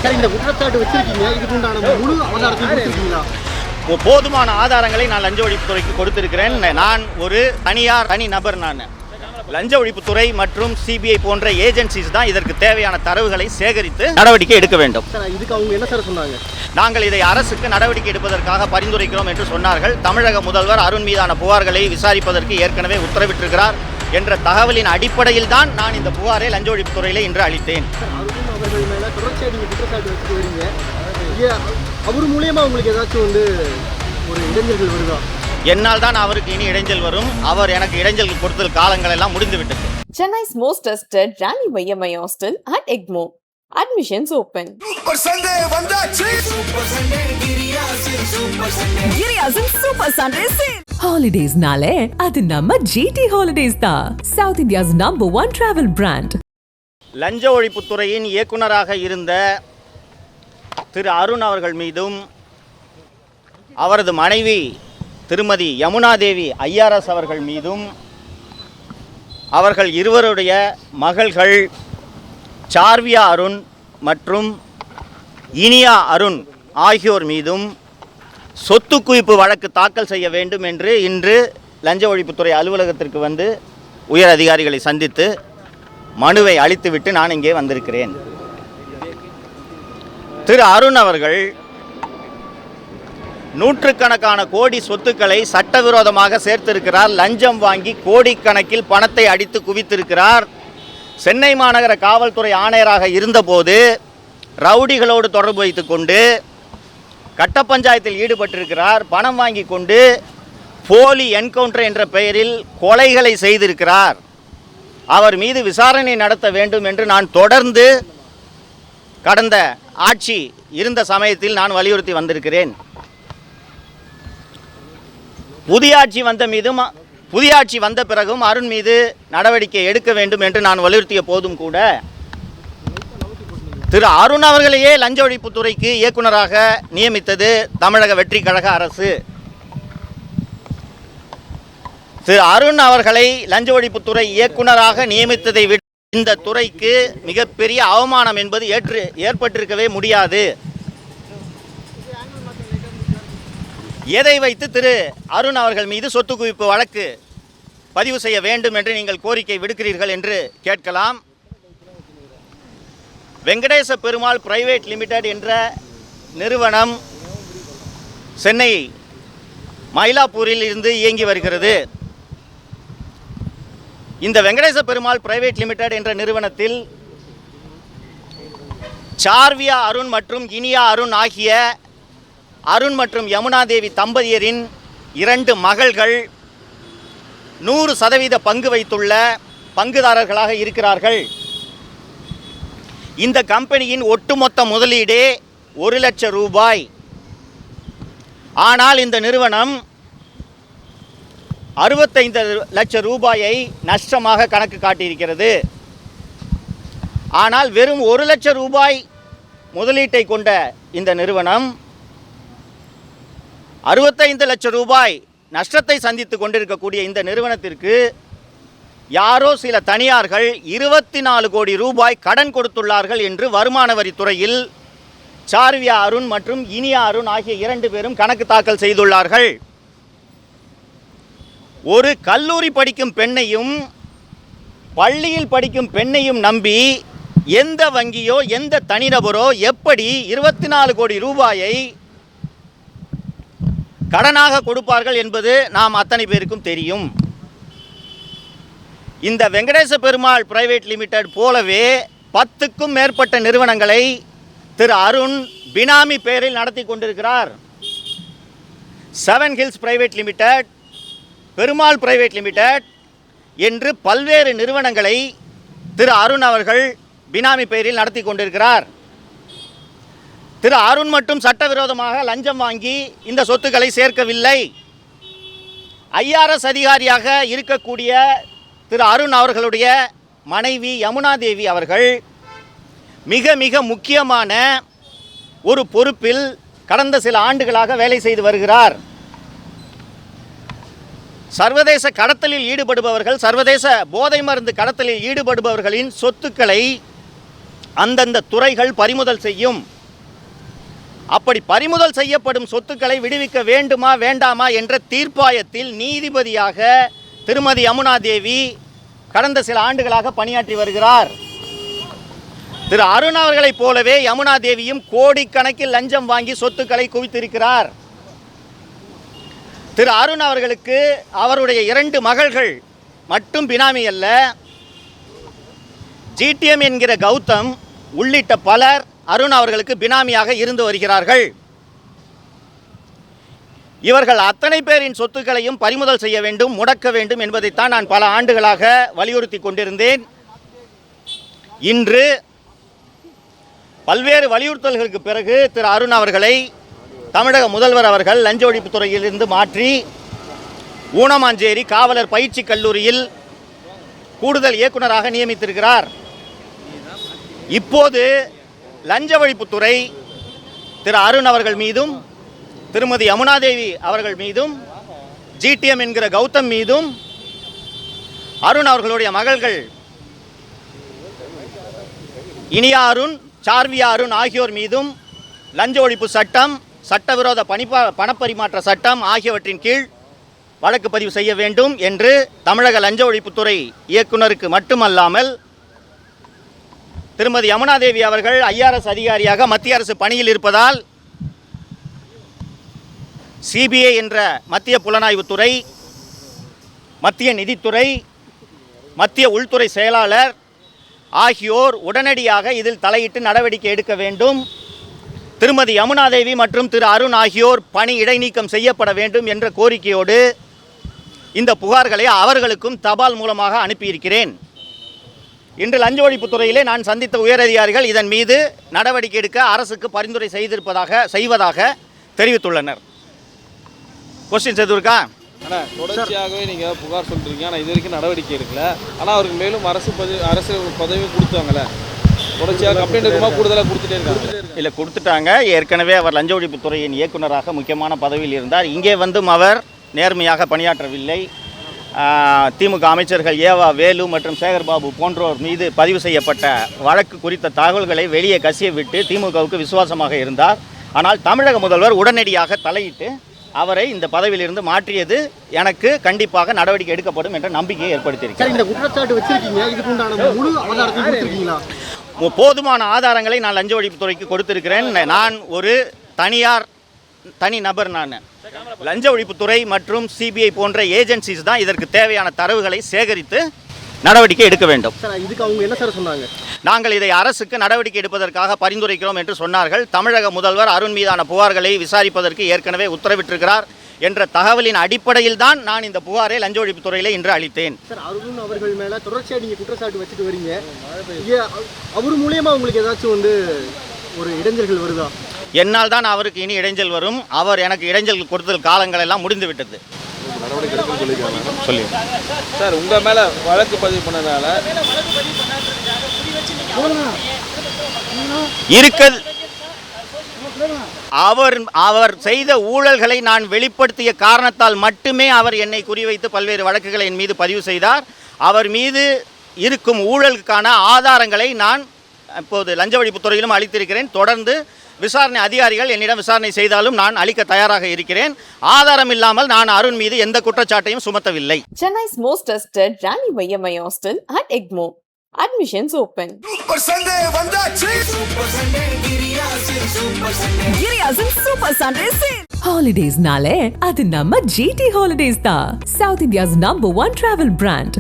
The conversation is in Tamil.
சார், இந்த குற்றச்சாட்டு வச்சிருக்கீங்க, இதுக்கு உண்டான முழு ஆதாரத்தை கொடுத்திருக்கீங்களா? போதுமான ஆதாரங்களை நான் லஞ்ச ஒழிப்புத்துறைக்கு கொடுத்திருக்கிறேன். நான் ஒரு தனி நபர். நான் லஞ்ச ஒழிப்புத்துறை மற்றும் சிபிஐ போன்ற ஏஜென்சிஸ் தான் இதற்கு தேவையான தரவுகளை சேகரித்து நடவடிக்கை எடுக்க வேண்டும். இதுக்கு அவங்க என்ன சார் சொன்னாங்க? நாங்கள் இதை அரசுக்கு நடவடிக்கை எடுப்பதற்காக பரிந்துரைக்கிறோம் என்று சொன்னார்கள். தமிழக முதல்வர் அருண் மீதான புகார்களை விசாரிப்பதற்கு ஏற்கனவே உத்தரவிட்டிருக்கிறார் என்ற தகவலின் அடிப்படையில் தான் நான் இந்த புகாரை லஞ்ச ஒழிப்புத்துறையிலே இன்று அளித்தேன். அவர்கள் மேல குற்றச்சாட்டு வச்சுட்டு வரீங்க. அவர் மூலியமா உங்களுக்கு ஏதாச்சும் ஒரு இடைஞ்சல்கள் வருதா? என்னால் தான் அவருக்கு இனி இடைஞ்சல் வரும். அவர் எனக்கு இடைஞ்சல் கொடுத்தல் காலங்கள் எல்லாம் முடிந்து விட்டது. Chennai's most trusted Rani Vayyamai Hostel at Egmo. Admissions open. Super Sunday vandachi. Super Sunday Giriyasin Super Sunday sale. Holidays nale adu namma GT Holidays da. South India's #1 travel brand. லஞ்ச ஒழிப்புத்துறையின் இயக்குனராக இருந்த திரு அருண் அவர்கள் மீதும் அவரது மனைவி திருமதி யமுனாதேவி ஐஆர்எஸ் அவர்கள் மீதும் அவர்கள் இருவருடைய மகள்கள் சார்வியா அருண் மற்றும் இனியா அருண் ஆகியோர் மீதும் சொத்து குவிப்பு வழக்கு தாக்கல் செய்ய வேண்டும் என்று இன்று லஞ்ச ஒழிப்புத்துறை அலுவலகத்திற்கு வந்து உயர் அதிகாரிகளை சந்தித்து மனுவை அளித்துவிட்டு நான் இங்கே வந்திருக்கிறேன். திரு அருண் அவர்கள் நூற்றுக்கணக்கான கோடி சொத்துக்களை சட்டவிரோதமாக சேர்த்திருக்கிறார். லஞ்சம் வாங்கி கோடிக்கணக்கில் பணத்தை அடித்து குவித்திருக்கிறார். சென்னை மாநகர காவல்துறை ஆணையராக இருந்தபோது ரவுடிகளோடு தொடர்பு வைத்துக் கொண்டு கட்ட பஞ்சாயத்தில் ஈடுபட்டிருக்கிறார். பணம் வாங்கி கொண்டு போலி என்கவுண்டர் என்ற பெயரில் கொலைகளை செய்திருக்கிறார். அவர் மீது விசாரணை நடத்த வேண்டும் என்று நான் தொடர்ந்து கடந்த ஆட்சி இருந்த சமயத்தில் நான் வலியுறுத்தி வந்திருக்கிறேன். புதிய ஆட்சி வந்த பிறகும் அருண் மீது நடவடிக்கை எடுக்க வேண்டும் என்று நான் வலியுறுத்திய போதும் கூட திரு அருண் அவர்களையே லஞ்ச ஒழிப்புத்துறைக்கு இயக்குனராக நியமித்தது தமிழக வெற்றி கழக அரசு. திரு அருண் அவர்களை லஞ்ச ஒழிப்புத்துறை இயக்குனராக நியமித்ததை விட இந்த துறைக்கு மிகப்பெரிய அவமானம் என்பது ஏற்பட்டிருக்கவே முடியாது. எதை வைத்து திரு அருண் அவர்கள் மீது சொத்து குவிப்பு வழக்கு பதிவு செய்ய வேண்டும் என்று நீங்கள் கோரிக்கை விடுக்கிறீர்கள் என்று கேட்கலாம். வெங்கடேச பெருமாள் பிரைவேட் லிமிடெட் என்ற நிறுவனம் சென்னை மயிலாப்பூரில் இருந்து இயங்கி வருகிறது. இந்த வெங்கடேச பெருமாள் பிரைவேட் லிமிடெட் என்ற நிறுவனத்தில் சார்வியா அருண் மற்றும் இனியா அருண் ஆகிய அருண் மற்றும் யமுனாதேவி தம்பதியரின் 2 மகள்கள் 100% பங்கு வைத்துள்ள பங்குதாரர்களாக இருக்கிறார்கள். இந்த கம்பெனியின் ஒட்டுமொத்த முதலீடே 1 லட்சம் ரூபாய். ஆனால் இந்த நிறுவனம் 65 லட்சம் ரூபாயை நஷ்டமாக கணக்கு காட்டியிருக்கிறது. ஆனால் வெறும் 1 லட்சம் ரூபாய் முதலீட்டை கொண்ட இந்த நிறுவனம் 65 லட்சம் ரூபாய் நஷ்டத்தை சந்தித்து கொண்டிருக்கக்கூடிய இந்த நிறுவனத்திற்கு யாரோ சில தனியார்கள் 24 கோடி ரூபாய் கடன் கொடுத்துள்ளார்கள் என்று வருமான வரித்துறையில் சார்வியா அருண் மற்றும் இனியா அருண் ஆகிய 2 பேரும் கணக்கு தாக்கல் செய்துள்ளார்கள். ஒரு கல்லூரி படிக்கும் பெண்ணையும் பள்ளியில் படிக்கும் பெண்ணையும் நம்பி எந்த வங்கியோ எந்த தனிநபரோ எப்படி 24 கோடி ரூபாயை கடனாக கொடுப்பார்கள் என்பது நாம் அத்தனை பேருக்கும் தெரியும். இந்த வெங்கடேச பெருமாள் பிரைவேட் லிமிடெட் போலவே 10க்கும் மேற்பட்ட நிறுவனங்களை திரு அருண் பினாமி பெயரில் நடத்தி கொண்டிருக்கிறார். 7 hills private limited, Perumal private limited என்று பல்வேறு நிறுவனங்களை திரு அருண் அவர்கள் பினாமி பெயரில் நடத்தி கொண்டிருக்கிறார். திரு அருண் மட்டும் சட்டவிரோதமாக லஞ்சம் வாங்கி இந்த சொத்துக்களை சேர்க்கவில்லை. ஐஆர்எஸ் அதிகாரியாக இருக்கக்கூடிய திரு அருண் அவர்களுடைய மனைவி யமுனாதேவி அவர்கள் மிக மிக முக்கியமான ஒரு பொறுப்பில் கடந்த சில ஆண்டுகளாக வேலை செய்து வருகிறார். சர்வதேச கடத்தலில் ஈடுபடுபவர்கள், சர்வதேச போதை மருந்து கடத்தலில் ஈடுபடுபவர்களின் சொத்துக்களை அந்தந்த துறைகள் பறிமுதல் செய்யும். அப்படி பறிமுதல் செய்யப்படும் சொத்துக்களை விடுவிக்க வேண்டுமா வேண்டாமா என்ற தீர்ப்பாயத்தில் நீதிபதியாக திருமதி யமுனா தேவி கடந்த சில ஆண்டுகளாக பணியாற்றி வருகிறார். திரு அருண் அவர்களைப் போலவே யமுனா தேவியும் கோடிக்கணக்கில் லஞ்சம் வாங்கி சொத்துக்களை குவித்திருக்கிறார். திரு அருண் அவர்களுக்கு அவருடைய 2 மகள்கள் மட்டும் பினாமி அல்ல, GTM என்கிற கௌதம் உள்ளிட்ட பலர் அருண் அவர்களுக்கு பினாமியாக இருந்து வருகிறார்கள். இவர்கள் அத்தனை பேரின் சொத்துக்களையும் பறிமுதல் செய்ய வேண்டும், முடக்க வேண்டும் என்பதைத்தான் நான் பல ஆண்டுகளாக வலியுறுத்தி கொண்டிருந்தேன். இன்று பல்வேறு வலியுறுத்தல்களுக்கு பிறகு திரு அருண் அவர்களை தமிழக முதல்வர் அவர்கள் லஞ்ச ஒழிப்புத் துறையிலிருந்து மாற்றி ஊனமாஞ்சேரி காவலர் பயிற்சி கல்லூரியில் கூடுதல் இயக்குநராக நியமித்திருக்கிறார். இப்போது லஞ்ச ஒழிப்புத்துறை திரு அருண் அவர்கள் மீதும் திருமதி யமுனாதேவி அவர்கள் மீதும் GTM என்கிற கௌதம் மீதும் அருண் அவர்களுடைய மகள்கள் இனியா அருண், சார்வியா அருண் ஆகியோர் மீதும் லஞ்ச ஒழிப்பு சட்டம், சட்டவிரோத பணப்பரிமாற்ற சட்டம் ஆகியவற்றின் கீழ் வழக்கு பதிவு செய்ய வேண்டும் என்று தமிழக லஞ்ச ஒழிப்புத்துறை இயக்குநருக்கு மட்டுமல்லாமல் திருமதி யமுனாதேவி அவர்கள் IRS அதிகாரியாக மத்திய அரசு பணியில் இருப்பதால் CBI என்ற மத்திய புலனாய்வுத்துறை, மத்திய நிதித்துறை, மத்திய உள்துறை செயலாளர் ஆகியோர் உடனடியாக இதில் தலையிட்டு நடவடிக்கை எடுக்க வேண்டும். திருமதி யமுனாதேவி மற்றும் திரு அருண் ஆகியோர் பணி இடைநீக்கம் செய்யப்பட வேண்டும் என்ற கோரிக்கையோடு இந்த புகார்களை அவர்களுக்கும் தபால் மூலமாக அனுப்பியிருக்கிறேன். இன்று லஞ்ச ஒழிப்புத்துறையிலே நான் சந்தித்த உயரதிகாரிகள் இதன் மீது நடவடிக்கை எடுக்க அரசுக்கு பரிந்துரை செய்வதாக தெரிவித்துள்ளனர். கொஸ்டின்ஸ் எதுவும் இருக்கா? ஆனால் தொடர்ச்சியாகவே நீங்கள் புகார் சொல்கிறீங்க, ஆனால் இது வரைக்கும் நடவடிக்கை எடுக்கல. ஆனால் அவருக்கு மேலும் அரசு பதவி கொடுத்தாங்கல்ல, தொடர்ச்சியாக கம்ப்ளைண்ட் இருக்குமா கூடுதலாக கொடுத்துட்டே இருக்காங்க? இல்லை, கொடுத்துட்டாங்க. ஏற்கனவே அவர் லஞ்ச ஒழிப்புத்துறையின் இயக்குநராக முக்கியமான பதவியில் இருந்தார். இங்கே வந்தும் அவர் நேர்மையாக பணியாற்றவில்லை. திமுக அமைச்சர்கள் ஏவா வேலு மற்றும் சேகர்பாபு போன்றோர் மீது பதிவு செய்யப்பட்ட வழக்கு குறித்த தகவல்களை வெளியே கசிய விட்டு திமுகவுக்கு விசுவாசமாக இருந்தார். ஆனால் தமிழக முதல்வர் உடனடியாக தலையிட்டு அவரை இந்த பதவியிலிருந்து மாற்றியது எனக்கு கண்டிப்பாக நடவடிக்கை எடுக்கப்படும் என்ற நம்பிக்கையை ஏற்படுத்தியிருக்கிறது. இந்த குற்றச்சாட்டு வச்சிருக்கீங்க, இதுக்கு உண்டான முழு ஆதாரத்தை கொடுத்திருக்கீங்களா? போதுமான ஆதாரங்களை நான் லஞ்ச ஒழிப்புத்துறைக்கு கொடுத்திருக்கிறேன். நான் ஒரு தனி நபர். நான் லஞ்ச ஒழிப்புத்துறை மற்றும் CBI போன்ற ஏஜென்சிஸ் தான் இதற்கு தேவையான தரவுகளை சேகரித்து நடவடிக்கை எடுக்க வேண்டும். இதுக்கு அவங்க என்ன சார் சொன்னாங்க? நாங்கள் இதை அரசுக்கு நடவடிக்கை எடுப்பதற்காக பரிந்துரைக்கிறோம் என்று சொன்னார்கள். தமிழக முதல்வர் அருண் மீதான புகார்களை விசாரிப்பதற்கு ஏற்கனவே உத்தரவிட்டிருக்கிறார் என்ற தகவலின் அடிப்படையில் தான் நான் இந்த புகாரை லஞ்ச ஒழிப்புத்துறையிலே இன்று அளித்தேன். சார், அருண் அவர்கள் மேலே தொடர்ச்சியாக நீங்கள் குற்றச்சாட்டு வச்சுட்டு வரீங்க. அவர் மூலியமா உங்களுக்கு ஏதாச்சும் ஒரு இடைஞ்சல்கள் வருதா? என்னால் தான் அவருக்கு இனி இடைஞ்சல் வரும். அவர் எனக்கு இடைஞ்சல் கொடுத்தல் காலங்கள் எல்லாம் முடிந்து விட்டது. சொல்லி சார், உங்கள் மேலே வழக்கு பதிவு பண்ணதால அவர் செய்த ஊழல்களை நான் வெளிப்படுத்திய காரணத்தால் மட்டுமே அவர் என்னை குறிவைத்து பல்வேறு வழக்குகளை என் மீது பதிவு செய்தார். அவர் மீது இருக்கும் ஊழலுக்கான ஆதாரங்களை நான் இப்போது லஞ்ச ஒழிப்புத்துறையிலும் அளித்திருக்கிறேன். தொடர்ந்து விசாரணை அதிகாரிகள் என்னிடம் விசாரணை செய்தாலும் நான் அளிக்க தயாராக இருக்கிறேன். ஆதாரம் இல்லாமல் நான் அருண் மீது எந்த குற்றச்சாட்டையும் சுமத்தவில்லை. Chennai's most trusted Rani Vayyamai Hostel at Egmore. Admissions open. Super Sunday vandachi. Super Sunday Giriya's Super Sunday sale. Holidays nale adu namma GT Holidays da. South India's #1 travel brand.